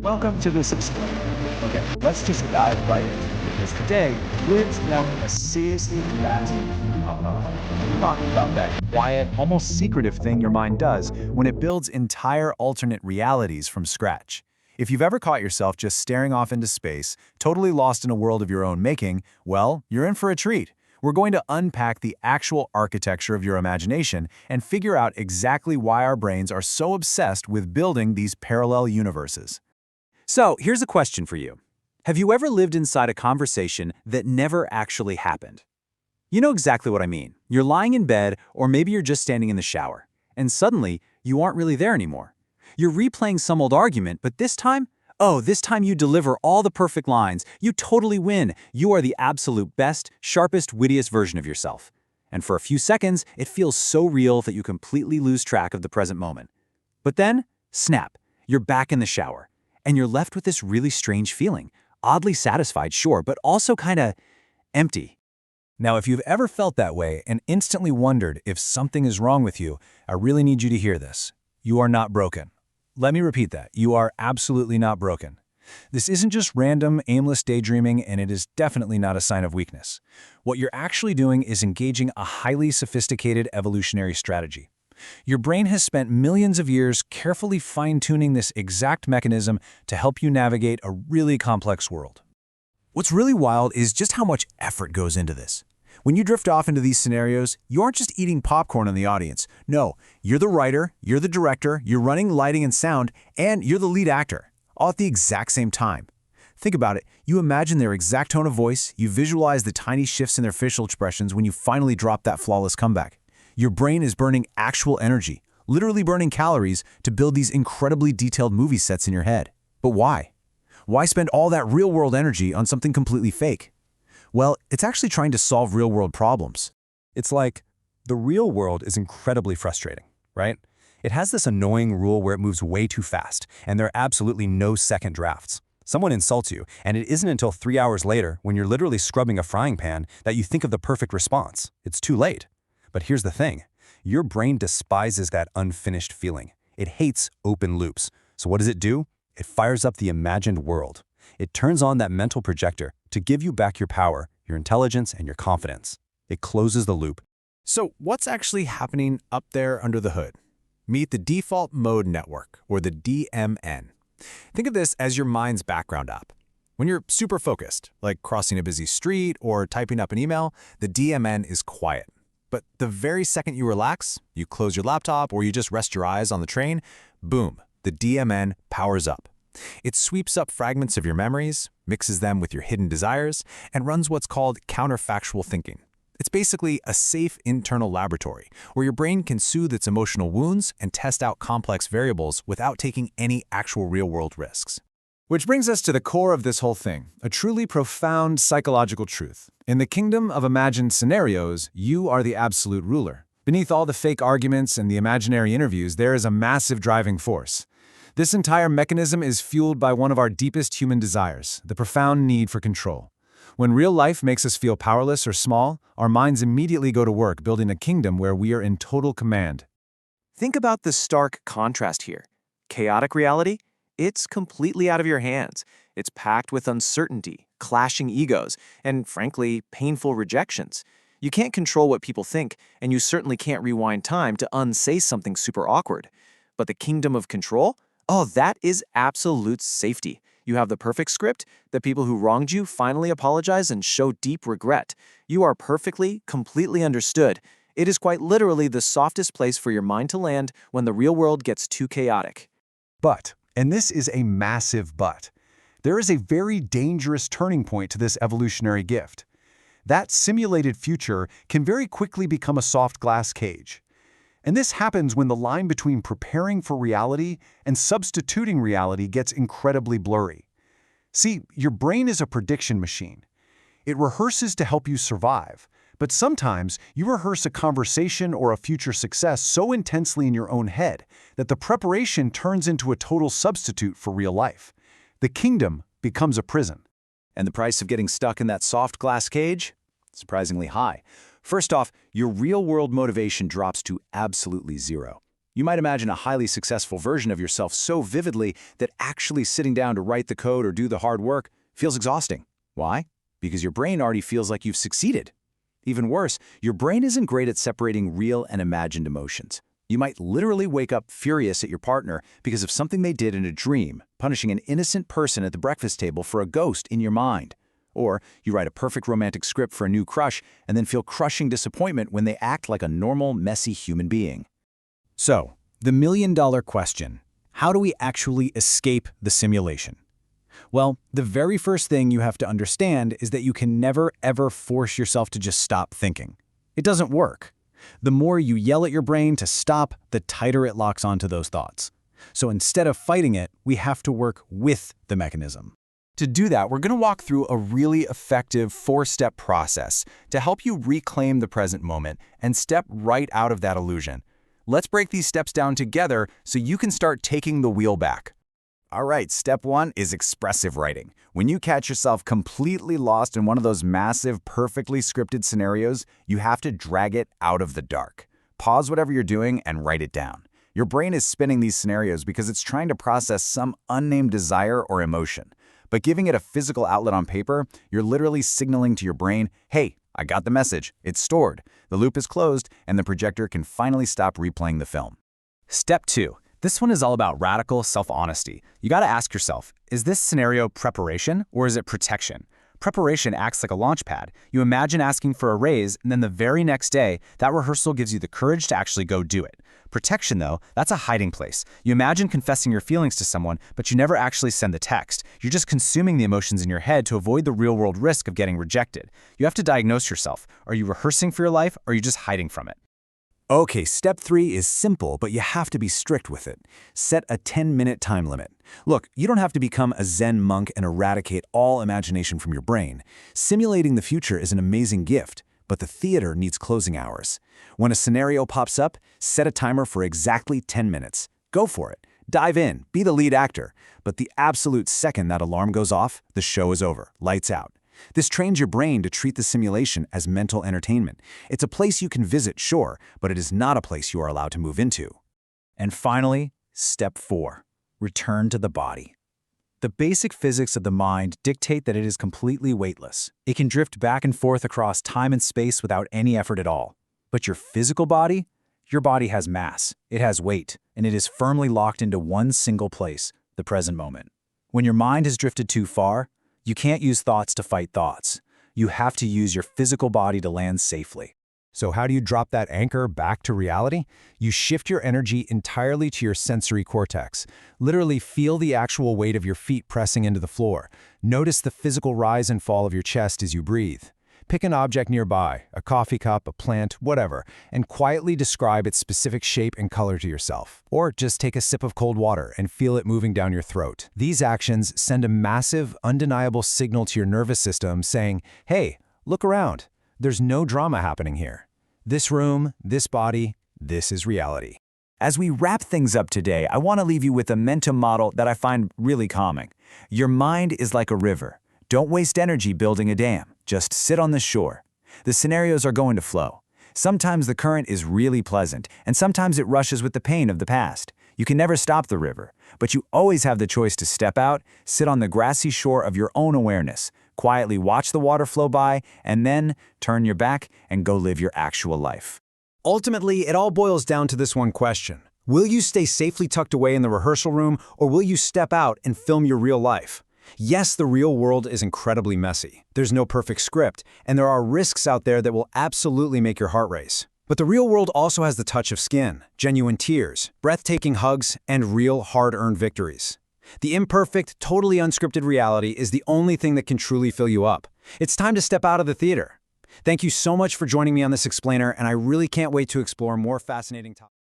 Welcome to this experiment. Okay, let's just dive right into it because today we're exploring a seriously fascinating phenomenon. We're talking about that quiet, almost secretive thing your mind does when it builds entire alternate realities from scratch. If you've ever caught yourself just staring off into space, totally lost in a world of your own making, well, you're in for a treat. We're going to unpack the actual architecture of your imagination and figure out exactly why our brains are so obsessed with building these parallel universes. So, here's a question for you. Have you ever lived inside a conversation that never actually happened? You know exactly what I mean. You're lying in bed, or maybe you're just standing in the shower, and suddenly, you aren't really there anymore. You're replaying some old argument, but this time you deliver all the perfect lines. You totally win. You are the absolute best, sharpest, wittiest version of yourself. And for a few seconds, it feels so real that you completely lose track of the present moment. But then, snap, you're back in the shower. And you're left with this really strange feeling. Oddly satisfied, sure, but also kinda empty. Now, if you've ever felt that way and instantly wondered if something is wrong with you, I really need you to hear this. You are not broken. Let me repeat that. You are absolutely not broken. This isn't just random, aimless daydreaming, and it is definitely not a sign of weakness. What you're actually doing is engaging a highly sophisticated evolutionary strategy. Your brain has spent millions of years carefully fine-tuning this exact mechanism to help you navigate a really complex world. What's really wild is just how much effort goes into this. When you drift off into these scenarios, you aren't just eating popcorn in the audience. No, you're the writer, you're the director, you're running lighting and sound, and you're the lead actor, all at the exact same time. Think about it. You imagine their exact tone of voice, you visualize the tiny shifts in their facial expressions when you finally drop that flawless comeback. Your brain is burning actual energy, literally burning calories, to build these incredibly detailed movie sets in your head. But why? Why spend all that real-world energy on something completely fake? Well, it's actually trying to solve real-world problems. It's like the real world is incredibly frustrating, right? It has this annoying rule where it moves way too fast, and there are absolutely no second drafts. Someone insults you, and it isn't until 3 hours later, when you're literally scrubbing a frying pan, that you think of the perfect response. It's too late. But here's the thing. Your brain despises that unfinished feeling. It hates open loops. So what does it do? It fires up the imagined world. It turns on that mental projector to give you back your power, your intelligence, and your confidence. It closes the loop. So what's actually happening up there under the hood? Meet the Default Mode Network, or the DMN. Think of this as your mind's background app. When you're super focused, like crossing a busy street or typing up an email, the DMN is quiet. But the very second you relax, you close your laptop or you just rest your eyes on the train, boom, the DMN powers up. It sweeps up fragments of your memories, mixes them with your hidden desires, and runs what's called counterfactual thinking. It's basically a safe internal laboratory where your brain can soothe its emotional wounds and test out complex variables without taking any actual real-world risks. Which brings us to the core of this whole thing, a truly profound psychological truth. In the kingdom of imagined scenarios, you are the absolute ruler. Beneath all the fake arguments and the imaginary interviews, there is a massive driving force. This entire mechanism is fueled by one of our deepest human desires, the profound need for control. When real life makes us feel powerless or small, our minds immediately go to work building a kingdom where we are in total command. Think about the stark contrast here. Chaotic reality? It's completely out of your hands. It's packed with uncertainty, clashing egos, and frankly, painful rejections. You can't control what people think, and you certainly can't rewind time to unsay something super awkward. But the kingdom of control? Oh, that is absolute safety. You have the perfect script. The people who wronged you finally apologize and show deep regret. You are perfectly, completely understood. It is quite literally the softest place for your mind to land when the real world gets too chaotic. But, and this is a massive but, there is a very dangerous turning point to this evolutionary gift. That simulated future can very quickly become a soft glass cage. And this happens when the line between preparing for reality and substituting reality gets incredibly blurry. See, your brain is a prediction machine. It rehearses to help you survive, but sometimes you rehearse a conversation or a future success so intensely in your own head that the preparation turns into a total substitute for real life. The kingdom becomes a prison. And the price of getting stuck in that soft glass cage? Surprisingly high. First off, your real-world motivation drops to absolutely zero. You might imagine a highly successful version of yourself so vividly that actually sitting down to write the code or do the hard work feels exhausting. Why? Because your brain already feels like you've succeeded. Even worse, your brain isn't great at separating real and imagined emotions. You might literally wake up furious at your partner because of something they did in a dream, punishing an innocent person at the breakfast table for a ghost in your mind. Or you write a perfect romantic script for a new crush and then feel crushing disappointment when they act like a normal, messy human being. So, the million-dollar question: how do we actually escape the simulation? Well, the very first thing you have to understand is that you can never, ever force yourself to just stop thinking. It doesn't work. The more you yell at your brain to stop, the tighter it locks onto those thoughts. So instead of fighting it, we have to work with the mechanism. To do that, we're going to walk through a really effective 4-step process to help you reclaim the present moment and step right out of that illusion. Let's break these steps down together so you can start taking the wheel back. All right, step 1 is expressive writing. When you catch yourself completely lost in one of those massive, perfectly scripted scenarios, you have to drag it out of the dark. Pause whatever you're doing and write it down. Your brain is spinning these scenarios because it's trying to process some unnamed desire or emotion. But giving it a physical outlet on paper, you're literally signaling to your brain, hey, I got the message, it's stored, the loop is closed, and the projector can finally stop replaying the film. Step 2. This one is all about radical self-honesty. You gotta ask yourself, is this scenario preparation or is it protection? Preparation acts like a launch pad. You imagine asking for a raise, and then the very next day, that rehearsal gives you the courage to actually go do it. Protection, though, that's a hiding place. You imagine confessing your feelings to someone, but you never actually send the text. You're just consuming the emotions in your head to avoid the real-world risk of getting rejected. You have to diagnose yourself. Are you rehearsing for your life, or are you just hiding from it? Okay, step 3 is simple, but you have to be strict with it. Set a 10-minute time limit. Look, you don't have to become a Zen monk and eradicate all imagination from your brain. Simulating the future is an amazing gift, but the theater needs closing hours. When a scenario pops up, set a timer for exactly 10 minutes. Go for it. Dive in, be the lead actor. But the absolute second that alarm goes off, the show is over. Lights out. This trains your brain to treat the simulation as mental entertainment. It's a place you can visit, sure, but it is not a place you are allowed to move into. And finally, step 4. Return to the body. The basic physics of the mind dictate that it is completely weightless. It can drift back and forth across time and space without any effort at all. But your physical body? Your body has mass, it has weight, and it is firmly locked into one single place, the present moment. When your mind has drifted too far, you can't use thoughts to fight thoughts. You have to use your physical body to land safely. So how do you drop that anchor back to reality? You shift your energy entirely to your sensory cortex. Literally feel the actual weight of your feet pressing into the floor. Notice the physical rise and fall of your chest as you breathe. Pick an object nearby, a coffee cup, a plant, whatever, and quietly describe its specific shape and color to yourself. Or just take a sip of cold water and feel it moving down your throat. These actions send a massive, undeniable signal to your nervous system saying, hey, look around. There's no drama happening here. This room, this body, this is reality. As we wrap things up today, I want to leave you with a mental model that I find really calming. Your mind is like a river. Don't waste energy building a dam. Just sit on the shore. The scenarios are going to flow. Sometimes the current is really pleasant, and sometimes it rushes with the pain of the past. You can never stop the river, but you always have the choice to step out, sit on the grassy shore of your own awareness, quietly watch the water flow by, and then turn your back and go live your actual life. Ultimately, it all boils down to this one question. Will you stay safely tucked away in the rehearsal room, or will you step out and film your real life? Yes, the real world is incredibly messy. There's no perfect script, and there are risks out there that will absolutely make your heart race. But the real world also has the touch of skin, genuine tears, breathtaking hugs, and real hard-earned victories. The imperfect, totally unscripted reality is the only thing that can truly fill you up. It's time to step out of the theater. Thank you so much for joining me on this explainer, and I really can't wait to explore more fascinating topics.